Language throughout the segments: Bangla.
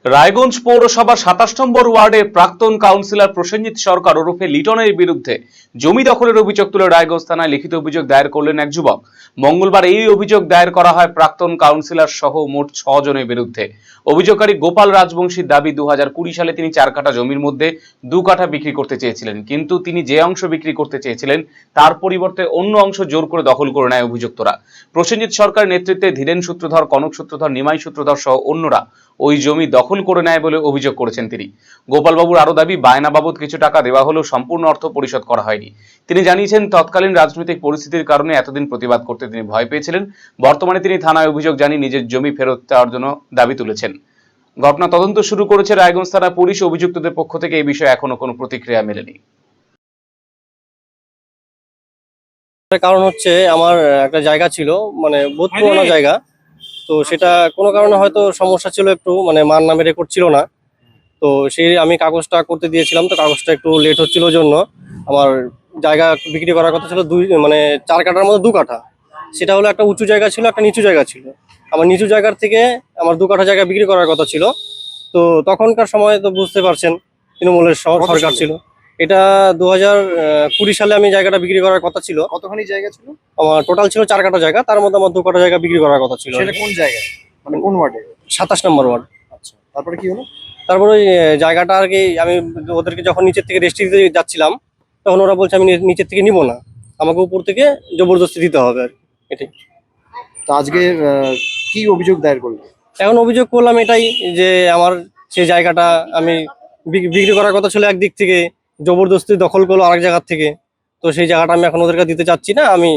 রায়গঞ্জ পৌরসভা ২৭ নম্বর ওয়ার্ডের প্রাক্তন কাউন্সিলর প্রসেনজিৎ সরকার ওরফে লিটনের বিরুদ্ধে জমি দখলের অভিযোগ তুলে রায়গঞ্জ থানায় লিখিত অভিযোগ দায়ের করলেন এক যুবক। মঙ্গলবার এই অভিযোগ দায়ের করা হয় প্রাক্তন কাউন্সিলর সহ মোট ৬ জনের বিরুদ্ধে। অভিযোগকারী গোপাল রাজবংশীর দাবি ২০২০ সালে তিনি ৪ কাঠা জমির মধ্যে ২ কাঠা বিক্রি করতে চেয়েছিলেন, কিন্তু তিনি যে অংশ বিক্রি করতে চেয়েছিলেন তার পরিবর্তে অন্য অংশ জোর করে দখল করে নেয় অভিযুক্তরা। প্রসেনজিৎ সরকারের নেতৃত্বে ধীরেন সূত্রধর, কনক সূত্রধর, নিমাই সূত্রধর সহ অন্যরা ওই জমি দখল করে নেয় বলে অভিযোগ করেছেন তিনি। গোপালবাবুর আরো দাবি, বায়না বাবদ কিছু টাকা দেওয়া হলেও সম্পূর্ণ অর্থ পরিশোধ করা হয়নি। তিনি জানিয়েছেন, তৎকালীন রাজনৈতিক পরিস্থিতির কারণে এতদিন প্রতিবাদ করতে তিনি ভয় পেয়েছিলেন। বর্তমানে তিনি থানায় অভিযোগ জানিয়ে নিজের জমি ফেরত দেওয়ার জন্য দাবি তুলেছেন। ঘটনা তদন্ত শুরু করেছে রায়গঞ্জ থানা পুলিশ। অভিযুক্তদের পক্ষ থেকে এই বিষয়ে এখনো কোনো প্রতিক্রিয়া মেলেনি। কারণ হচ্ছে আমার একটা জায়গা ছিল, মানে বহুত পুরোনো জায়গা, তো সেটা কোনো কারণে হয়তো সমস্যা ছিল, একটু মানে মার নামে রেকর্ড ছিল না। তো সেই আমি কাগজটা করতে দিয়েছিলাম, তো কাগজটা একটু লেট হচ্ছিল জন্য আমার জায়গা বিক্রি করার কথা ছিল 4 কাঠার মধ্যে 2 কাঠা। সেটা হলো একটা উঁচু জায়গা ছিল, একটা নিচু জায়গা ছিল। আমার নিচু জায়গার থেকে আমার 2 কাঠা জায়গা বিক্রি করার কথা ছিল। তো তখনকার সময় তো বুঝতে পারছেন, তৃণমূলের সরকার ছিল। এটা 2020 সালে আমি জায়গাটা বিক্রি করার কথা ছিল। কতখানি জায়গা ছিল? আমার টোটাল ছিল 4 কাঠা জায়গা, তার মধ্যে আমার 2 কাঠা জায়গা বিক্রি করার কথা ছিল। সেটা কোন জায়গায়, মানে কোন ওয়ার্ডে? 27 নম্বর ওয়ার্ড। আচ্ছা, তারপরে কি হলো? তারপরে ওই জায়গাটা আর কি আমি ওদেরকে যখন নিচের থেকে রেস্ট্রি দিতে যাচ্ছিলাম, তখন ওরা বলছে আমি নিচের থেকে নিব না, আমাকে উপর থেকে জবরদস্তি দিতে হবে আর কি। এটাই। তো আজকে কি অভিযোগ দায়ের করলো? এখন অভিযোগ করলাম এটাই যে আমার সেই জায়গাটা আমি বিক্রি করার কথা ছিল একদিক থেকে, জবরদস্তি দখল করলো আরেক জায়গার থেকে। তো সেই জায়গাটা আমি এখন ওদের কাছে দিতে চাচ্ছি না। আমি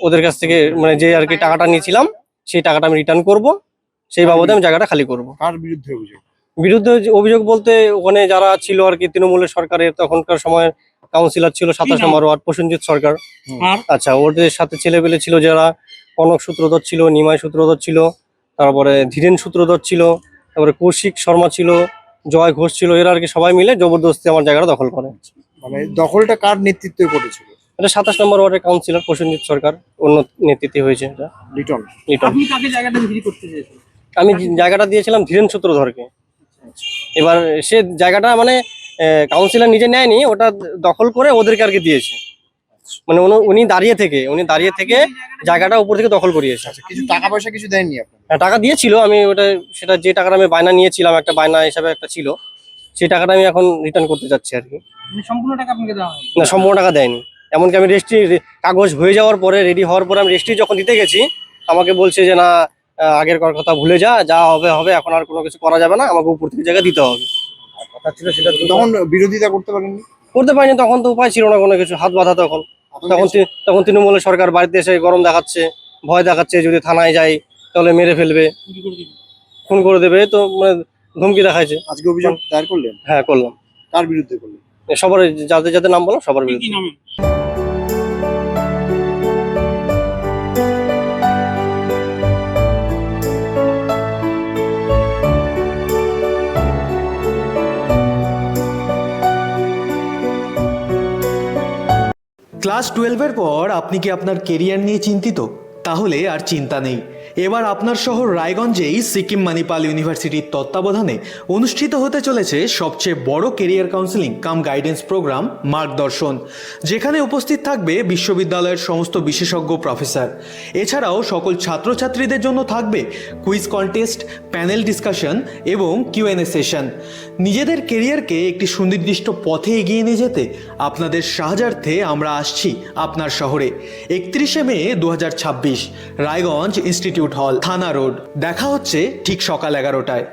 ওদের কাছ থেকে মানে যে আর কি টাকাটা নিয়েছিলাম সেই টাকাটা আমি রিটার্ন করব, সেই বাবদে আমি জায়গাটা খালি করব। কার বিরুদ্ধে অভিযোগ? বিরুদ্ধে অভিযোগ বলতে ওখানে যারা ছিল আর কি, তৃণমূলের সরকারের তখনকার সময় কাউন্সিলর ছিল 27 নম্বর ওয়ার্ড, প্রসেনজিৎ সরকার। আচ্ছা, ওদের সাথে ছেলেপেলে ছিল যারা, কনক সূত্রধর ছিল, নিমাই সূত্রধর ছিল, তারপরে ধীরেন সূত্রধর ছিল, তারপরে কৌশিক শর্মা ছিল, জয় ঘোষ ছিল। এরা আর কি সবাই মিলে জবরদস্তি আমার জায়গাটা দখল করে। মানে দখলটা কার নেতৃত্বে করেছিল? এটা 27 নম্বর ওয়ার্ডের কাউন্সিলর প্রসেনজিৎ সরকার, অন্য নেতৃত্বে হয়েছে এটা। লিটন। আপনি কাকে জায়গাটা বিক্রি করতে চেয়েছেন? আমি জায়গাটা দিয়েছিলাম ধীরেন সূত্রধরকে। এবার সে জায়গাটা মানে কাউন্সিলর নিজে নেয়নি, ওটা দখল করে ওদেরকে আর কি দিয়েছে। মানে উনি দাঁড়িয়ে থেকে জায়গাটা উপর থেকে দখল করিয়েছে। কিছু টাকা পয়সা কিছু দেননি আপনি? হ্যাঁ, টাকা দিয়েছিল। আমি ওটা সেটা যে টাকাটা আমি বায়না নিয়েছিলাম, একটা বায়না হিসাবে একটা ছিল, সেই টাকাটা আমি এখন রিটার্ন করতে যাচ্ছি আর কি। সম্পূর্ণ টাকা আপনাকে দেওয়া হয়নি? না, সম্পূর্ণ টাকা দেয়নি। এমনকি আমি রেজিস্ট্রি কাগজ হয়ে যাওয়ার পরে, রেডি হওয়ার পরে আমি রেজিস্ট্রি যখন দিতে গেছি, আমাকে বলছে যে না, আগের কথা ভুলে যা হবে হবে, এখন আর কোনো কিছু করা যাবে না, আমাকে উপর থেকে জায়গা দিতে হবে। কথা ছিল সেটা, তখন বিরোধিতা করতে পারেননি? করতে পারিনি, তখন তো উপায় ছিল না কোনো কিছু, হাত বাঁধা। তখন তৃণমূলের সরকার বাড়িতে এসে গরম দেখাচ্ছে, ভয় দেখাচ্ছে, যদি থানায় যাই তাহলে মেরে ফেলবে, খুন করে দেবে, তো মানে ধমকি দেখাইছে। আজকে অভিযোগ দায়ের করলেন? হ্যাঁ, করলাম। কার বিরুদ্ধে করলেন? সবার, যাদের যাদের নাম বললাম সবার বিরুদ্ধে। ক্লাস 12-এর পর আপনি কি আপনার কেরিয়ার নিয়ে চিন্তিত? তাহলে আর চিন্তা নেই। এবার আপনার শহর রায়গঞ্জেই সিকিম মানিপাল ইউনিভার্সিটির তত্ত্বাবধানে অনুষ্ঠিত হতে চলেছে সবচেয়ে বড় কেরিয়ার কাউন্সেলিং কাম গাইডেন্স প্রোগ্রাম মার্গদর্শন, যেখানে উপস্থিত থাকবে বিশ্ববিদ্যালয়ের সমস্ত বিশেষজ্ঞ প্রফেসর। এছাড়াও সকল ছাত্রছাত্রীদের জন্য থাকবে কুইজ কন্টেস্ট, প্যানেল ডিসকাশন এবং কিউএনএ সেশন। নিজেদের কেরিয়ারকে একটি সুনির্দিষ্ট পথে এগিয়ে নিয়ে যেতে আপনাদের সাহায্যার্থে আমরা আসছি আপনার শহরে। 31শে মে 2026, রায়গঞ্জ ইনস্টিটিউট হল, থানা রোড। দেখা হচ্ছে ঠিক সকাল 11টায়।